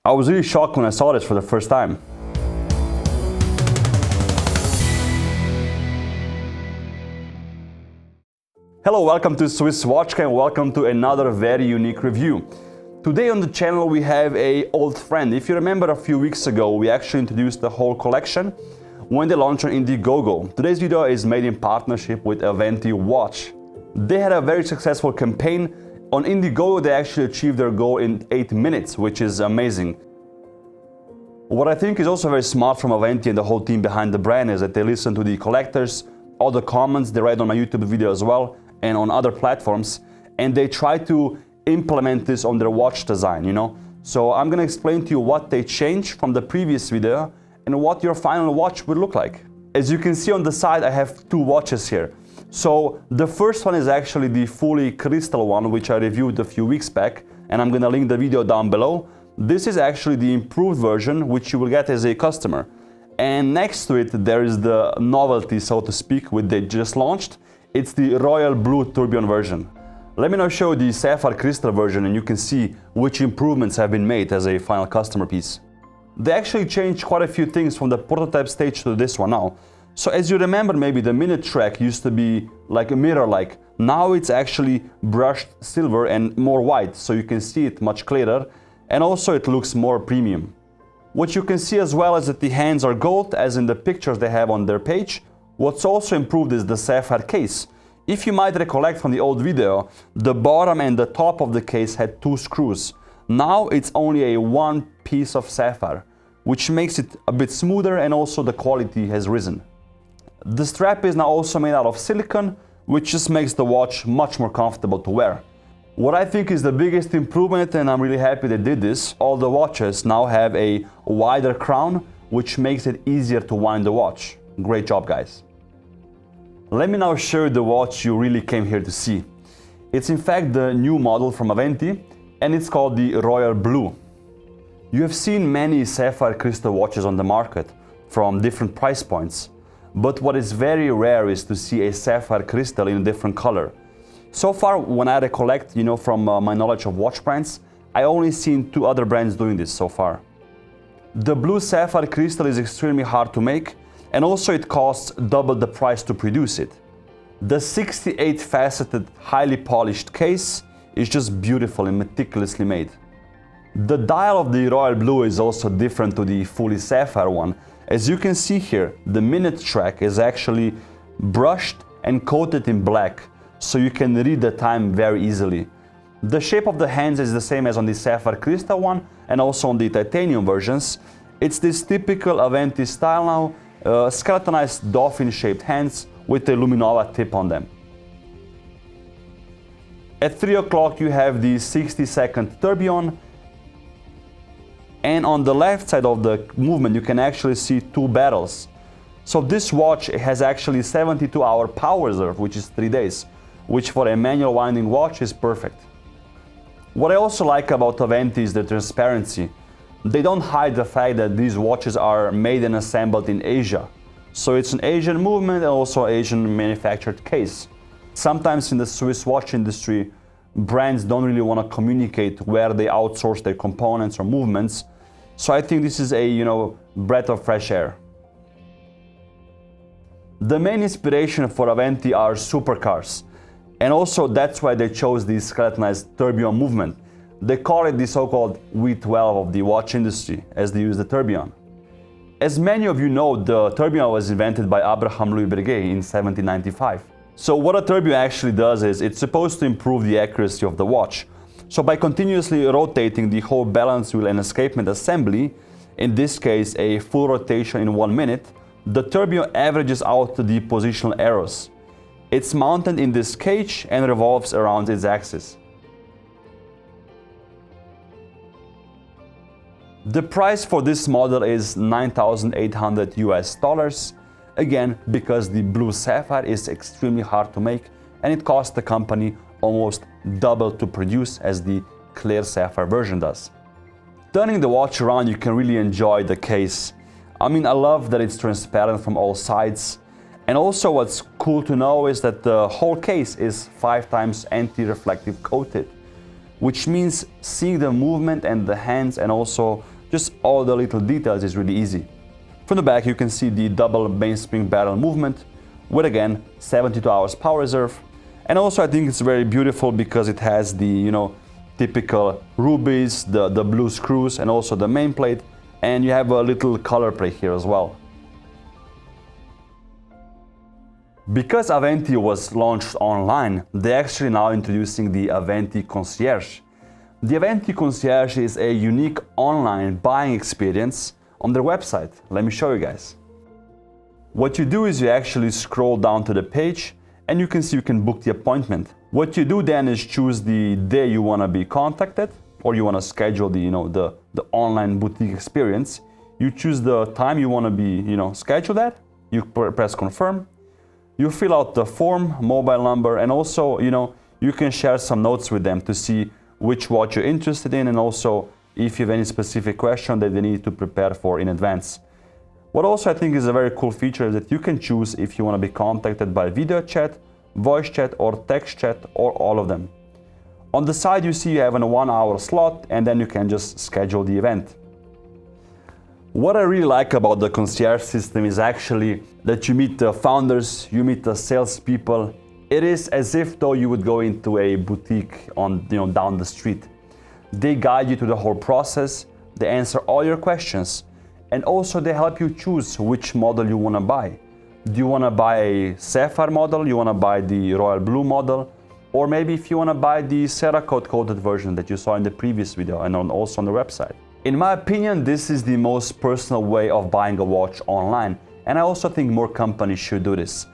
I was really shocked when I saw this for the first time. Hello, welcome to Swiss Watchcam and welcome to another very unique review. Today on the channel we have an old friend. If you remember a few weeks ago, we actually introduced the whole collection when they launched on Indiegogo. Today's video is made in partnership with Aventi watch. They had a very successful campaign. On Indiegogo, they actually achieved their goal in 8 minutes, which is amazing. What I think is also very smart from Aventi and the whole team behind the brand is that they listen to the collectors, all the comments they read on my YouTube video as well, and on other platforms, and they try to implement this on their watch design, So I'm gonna explain to you what they changed from the previous video and what your final watch will look like. As you can see on the side, I have two watches here. So the first one is actually the fully crystal one, which I reviewed a few weeks back, and I'm gonna link the video down below. This is actually the improved version, which you will get as a customer. And next to it, there is the novelty, so to speak, which they just launched. It's the royal blue tourbillon version. Let me now show you the sapphire crystal version and you can see which improvements have been made as a final customer piece. They actually changed quite a few things from the prototype stage to this one now. So as you remember, maybe the minute track used to be like a mirror-like. Now it's actually brushed silver and more white, so you can see it much clearer, and also it looks more premium. What you can see as well is that the hands are gold, as in the pictures they have on their page. What's also improved is the sapphire case. If you might recollect from the old video, the bottom and the top of the case had 2 screws. Now it's only one piece of sapphire, which makes it a bit smoother, and also the quality has risen. The strap is now also made out of silicone, which just makes the watch much more comfortable to wear. What I think is the biggest improvement, and I'm really happy they did this, all the watches now have a wider crown, which makes it easier to wind the watch. Great job, guys. Let me now show you the watch you really came here to see. It's in fact the new model from Aventi, and it's called the Royal Blue. You have seen many sapphire crystal watches on the market from different price points, but what is very rare is to see a sapphire crystal in a different color. So far, when I recollect, from my knowledge of watch brands, I only seen 2 other brands doing this so far. The blue sapphire crystal is extremely hard to make, and also it costs double the price to produce it. The 68-faceted, highly polished case is just beautiful and meticulously made. The dial of the Royal Blue is also different to the fully sapphire one. As you can see here, the minute track is actually brushed and coated in black, so you can read the time very easily. The shape of the hands is the same as on the sapphire crystal one and also on the titanium versions. It's this typical Aventi style now, skeletonized dolphin-shaped hands with a luminova tip on them. At 3 o'clock you have the 60-second tourbillon, and on the left side of the movement you can actually see 2 battles. So this watch has actually 72-hour power reserve, which is 3 days, which for a manual winding watch is perfect. What I also like about Aventi is the transparency. They don't hide the fact that these watches are made and assembled in Asia. So it's an Asian movement and also Asian manufactured case. Sometimes in the Swiss watch industry, brands don't really want to communicate where they outsource their components or movements. So I think this is a, breath of fresh air. The main inspiration for Aventi are supercars. And also that's why they chose the skeletonized tourbillon movement. They call it the so-called V12 of the watch industry, as they use the tourbillon. As many of you know, the tourbillon was invented by Abraham Louis Breguet in 1795. So what a tourbillon actually does is it's supposed to improve the accuracy of the watch. So by continuously rotating the whole balance wheel and escapement assembly, in this case a full rotation in 1 minute, the tourbillon averages out the positional errors. It's mounted in this cage and revolves around its axis. The price for this model is $9,800 US, again because the blue sapphire is extremely hard to make and it costs the company almost double to produce as the clear sapphire version does. Turning the watch around, you can really enjoy the case. I love that it's transparent from all sides, and also what's cool to know is that the whole case is 5 times anti-reflective coated. which means seeing the movement and the hands and also just all the little details is really easy. From the back you can see the double mainspring barrel movement with again 72 hours power reserve. And also I think it's very beautiful because it has the, you know, typical rubies, the blue screws and also the main plate, and you have a little color plate here as well. Because Aventi was launched online, they're actually now introducing the Aventi Concierge. The Aventi Concierge is a unique online buying experience on their website. Let me show you guys. What you do is you actually scroll down to the page and you can see you can book the appointment. What you do then is choose the day you want to be contacted, or you want to schedule the, you know, the online boutique experience. You choose the time you want to be, you know, scheduled at. You press confirm. You fill out the form, mobile number, and also, you know, you can share some notes with them to see which watch you're interested in, and also if you have any specific question that they need to prepare for in advance. What also I think is a very cool feature is that you can choose if you want to be contacted by video chat, voice chat, or text chat, or all of them. On the side you see you have a 1 hour slot, and then you can just schedule the event. What I really like about the concierge system is actually that you meet the founders, you meet the salespeople. It is as if though you would go into a boutique on, you know, down the street. They guide you through the whole process, they answer all your questions, and also they help you choose which model you want to buy. Do you want to buy a Sapphire model? You want to buy the Royal Blue model? Or maybe if you want to buy the Cerakote coated version that you saw in the previous video and also on the website. In my opinion, this is the most personal way of buying a watch online, and I also think more companies should do this.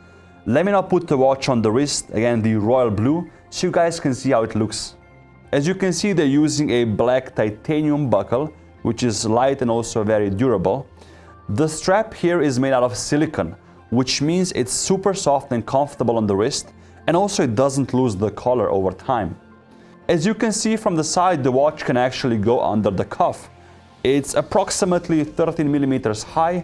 Let me now put the watch on the wrist, again the Royal Blue, so you guys can see how it looks. As you can see, they're using a black titanium buckle, which is light and also very durable. The strap here is made out of silicone, which means it's super soft and comfortable on the wrist, and also it doesn't lose the color over time. As you can see from the side, the watch can actually go under the cuff. It's approximately 13 millimeters high,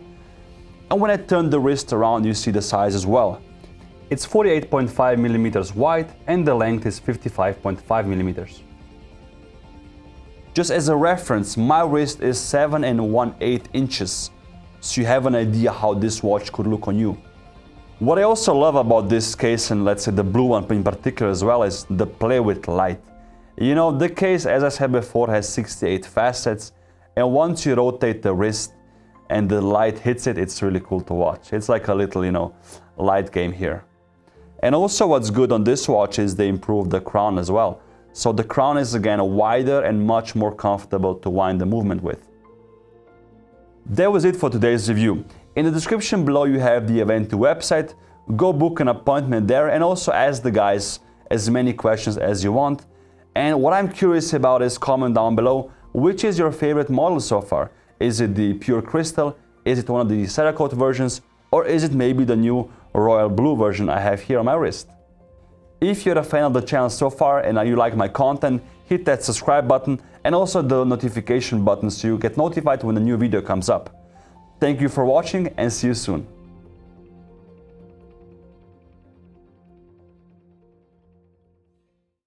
and when I turn the wrist around you see the size as well. It's 48.5 millimeters wide and the length is 55.5 millimeters. Just as a reference, my wrist is 7 1/8 inches, so you have an idea how this watch could look on you. What I also love about this case, and let's say the blue one in particular as well, is the play with light. You know, the case, as I said before, has 68 facets, and once you rotate the wrist and the light hits it, it's really cool to watch. It's like a little, you know, light game here. And also what's good on this watch is they improved the crown as well. So the crown is again wider and much more comfortable to wind the movement with. That was it for today's review. In the description below you have the Eventi website. Go book an appointment there and also ask the guys as many questions as you want. And what I'm curious about is comment down below, which is your favorite model so far? Is it the pure crystal? Is it one of the Cerakote versions? Or is it maybe the new Royal Blue version I have here on my wrist? If you're a fan of the channel so far and you like my content, hit that subscribe button and also the notification button so you get notified when a new video comes up. Thank you for watching and see you soon.